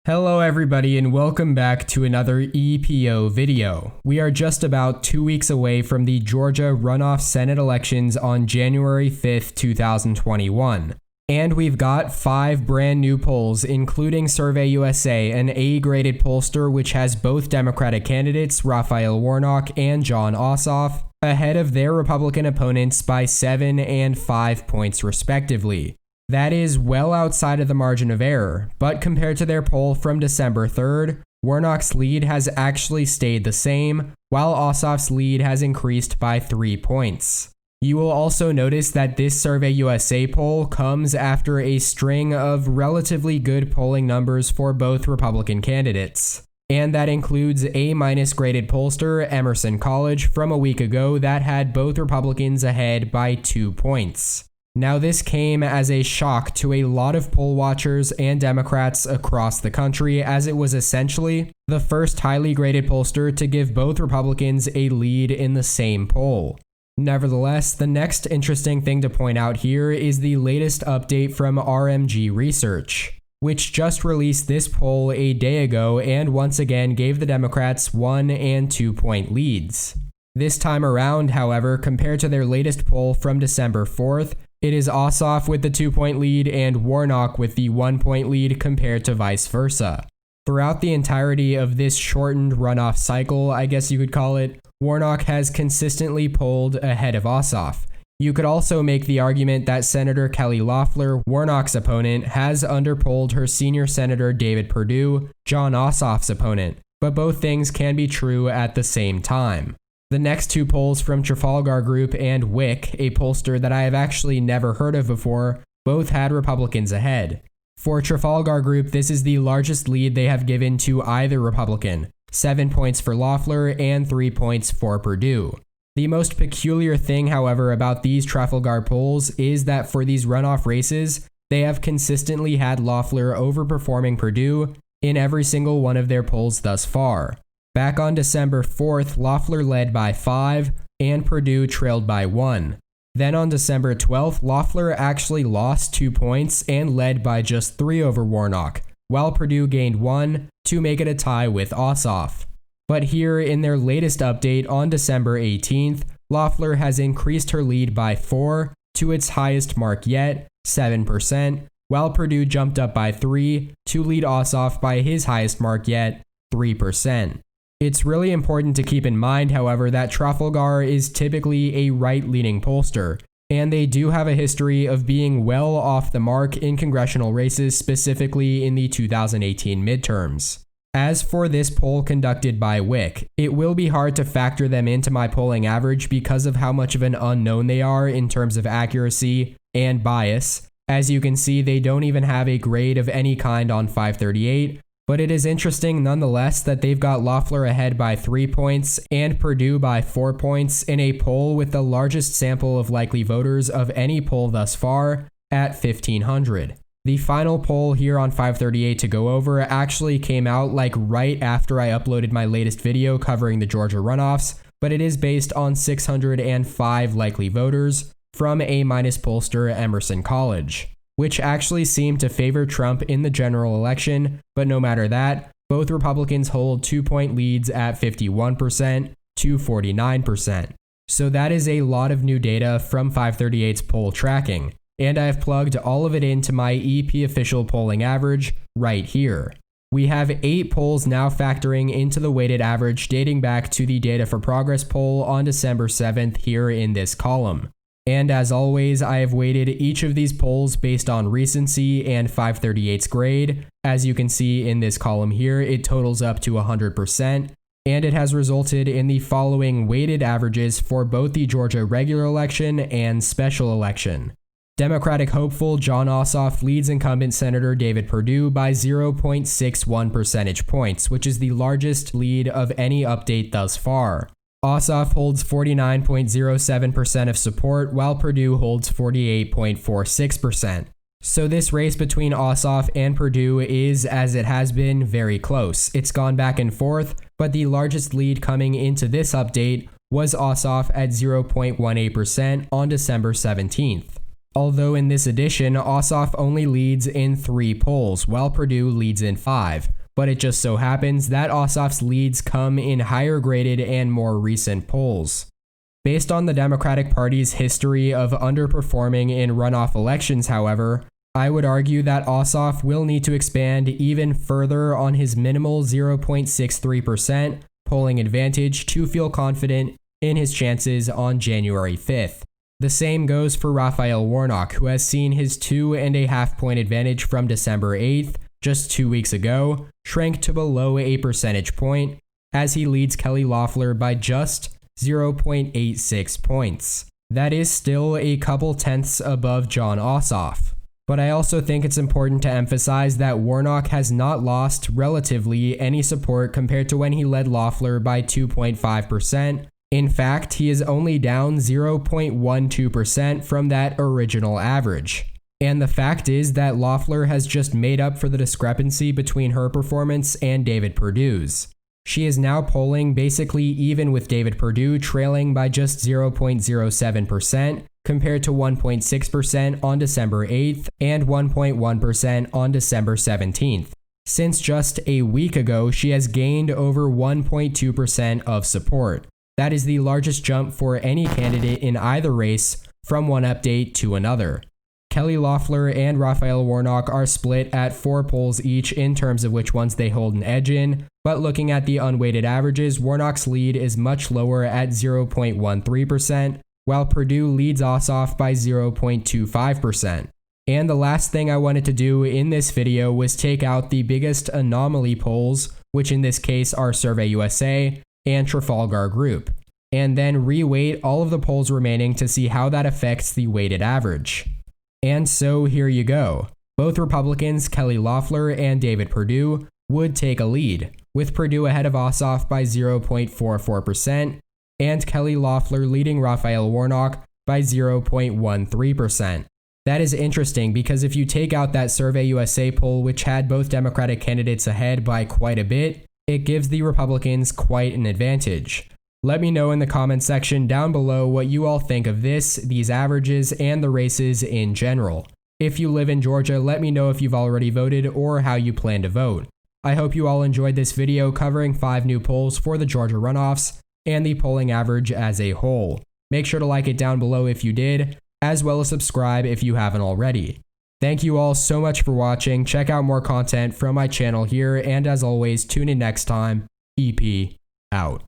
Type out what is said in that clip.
Hello everybody and welcome back to another EPO video. We are just about 2 weeks away from the Georgia runoff Senate elections on January 5th, 2021. And we've got 5 brand new polls, including Survey USA, an A-graded pollster which has both Democratic candidates, Raphael Warnock and Jon Ossoff, ahead of their Republican opponents by 7 and 5 points respectively. That is well outside of the margin of error, but compared to their poll from December 3rd, Warnock's lead has actually stayed the same, while Ossoff's lead has increased by 3 points. You will also notice that this Survey USA poll comes after a string of relatively good polling numbers for both Republican candidates. And that includes A- graded pollster Emerson College from a week ago that had both Republicans ahead by 2 points. Now this came as a shock to a lot of poll watchers and Democrats across the country, as it was essentially the first highly graded pollster to give both Republicans a lead in the same poll. Nevertheless, the next interesting thing to point out here is the latest update from RMG Research, which just released this poll a day ago and once again gave the Democrats 1 and 2 point leads. This time around, however, compared to their latest poll from December 4th, it is Ossoff with the 2 point lead and Warnock with the 1 point lead compared to vice versa. Throughout the entirety of this shortened runoff cycle, I guess you could call it, Warnock has consistently polled ahead of Ossoff. You could also make the argument that Senator Kelly Loeffler, Warnock's opponent, has underpolled her senior Senator David Perdue, Jon Ossoff's opponent, but both things can be true at the same time. The next 2 polls from Trafalgar Group and Wick, a pollster that I have actually never heard of before, both had Republicans ahead. For Trafalgar Group, this is the largest lead they have given to either Republican, 7 points for Loeffler and 3 points for Perdue. The most peculiar thing, however, about these Trafalgar polls is that for these runoff races, they have consistently had Loeffler overperforming Perdue in every single one of their polls thus far. Back on December 4th, Loeffler led by 5 and Perdue trailed by 1. Then on December 12th, Loeffler actually lost 2 points and led by just 3 over Warnock, while Perdue gained 1 to make it a tie with Ossoff. But here in their latest update on December 18th, Loeffler has increased her lead by 4 to its highest mark yet, 7%, while Perdue jumped up by 3 to lead Ossoff by his highest mark yet, 3%. It's really important to keep in mind, however, that Trafalgar is typically a right-leaning pollster, and they do have a history of being well off the mark in congressional races, specifically in the 2018 midterms. As for this poll conducted by Wick, it will be hard to factor them into my polling average because of how much of an unknown they are in terms of accuracy and bias. As you can see, they don't even have a grade of any kind on 538, but it is interesting nonetheless that they've got Loeffler ahead by 3 points and Perdue by 4 points in a poll with the largest sample of likely voters of any poll thus far at 1,500. The final poll here on 538 to go over actually came out like right after I uploaded my latest video covering the Georgia runoffs, but it is based on 605 likely voters from A- pollster Emerson College, which actually seemed to favor Trump in the general election, but no matter that, both Republicans hold 2 point leads at 51% to 49%. So that is a lot of new data from 538's poll tracking, and I have plugged all of it into my EP official polling average right here. We have 8 polls now factoring into the weighted average dating back to the Data for Progress poll on December 7th here in this column. And as always, I have weighted each of these polls based on recency and 538's grade. As you can see in this column here, it totals up to 100%, and it has resulted in the following weighted averages for both the Georgia regular election and special election. Democratic hopeful Jon Ossoff leads incumbent Senator David Perdue by 0.61 percentage points, which is the largest lead of any update thus far. Ossoff holds 49.07% of support, while Perdue holds 48.46%. So this race between Ossoff and Perdue is, as it has been, very close. It's gone back and forth, but the largest lead coming into this update was Ossoff at 0.18% on December 17th. Although in this edition, Ossoff only leads in 3 polls, while Perdue leads in 5. But it just so happens that Ossoff's leads come in higher graded and more recent polls. Based on the Democratic Party's history of underperforming in runoff elections, however, I would argue that Ossoff will need to expand even further on his minimal 0.63% polling advantage to feel confident in his chances on January 5th. The same goes for Raphael Warnock, who has seen his 2.5 point advantage from December 8th, just 2 weeks ago, shrank to below a percentage point, as he leads Kelly Loeffler by just 0.86 points. That is still a couple tenths above Jon Ossoff. But I also think it's important to emphasize that Warnock has not lost relatively any support compared to when he led Loeffler by 2.5%. In fact, he is only down 0.12% from that original average. And the fact is that Loeffler has just made up for the discrepancy between her performance and David Perdue's. She is now polling basically even with David Perdue, trailing by just 0.07% compared to 1.6% on December 8th and 1.1% on December 17th. Since just a week ago, she has gained over 1.2% of support. That is the largest jump for any candidate in either race from one update to another. Kelly Loeffler and Raphael Warnock are split at 4 polls each in terms of which ones they hold an edge in, but looking at the unweighted averages, Warnock's lead is much lower at 0.13%, while Perdue leads Ossoff by 0.25%. And the last thing I wanted to do in this video was take out the biggest anomaly polls, which in this case are Survey USA and Trafalgar Group, and then reweight all of the polls remaining to see how that affects the weighted average. And so here you go. Both Republicans, Kelly Loeffler and David Perdue, would take a lead, with Perdue ahead of Ossoff by 0.44% and Kelly Loeffler leading Raphael Warnock by 0.13%. That is interesting because if you take out that Survey USA poll, which had both Democratic candidates ahead by quite a bit, it gives the Republicans quite an advantage. Let me know in the comments section down below what you all think of these averages, and the races in general. If you live in Georgia, let me know if you've already voted or how you plan to vote. I hope you all enjoyed this video covering 5 new polls for the Georgia runoffs and the polling average as a whole. Make sure to like it down below if you did, as well as subscribe if you haven't already. Thank you all so much for watching. Check out more content from my channel here, and as always, tune in next time. EP out.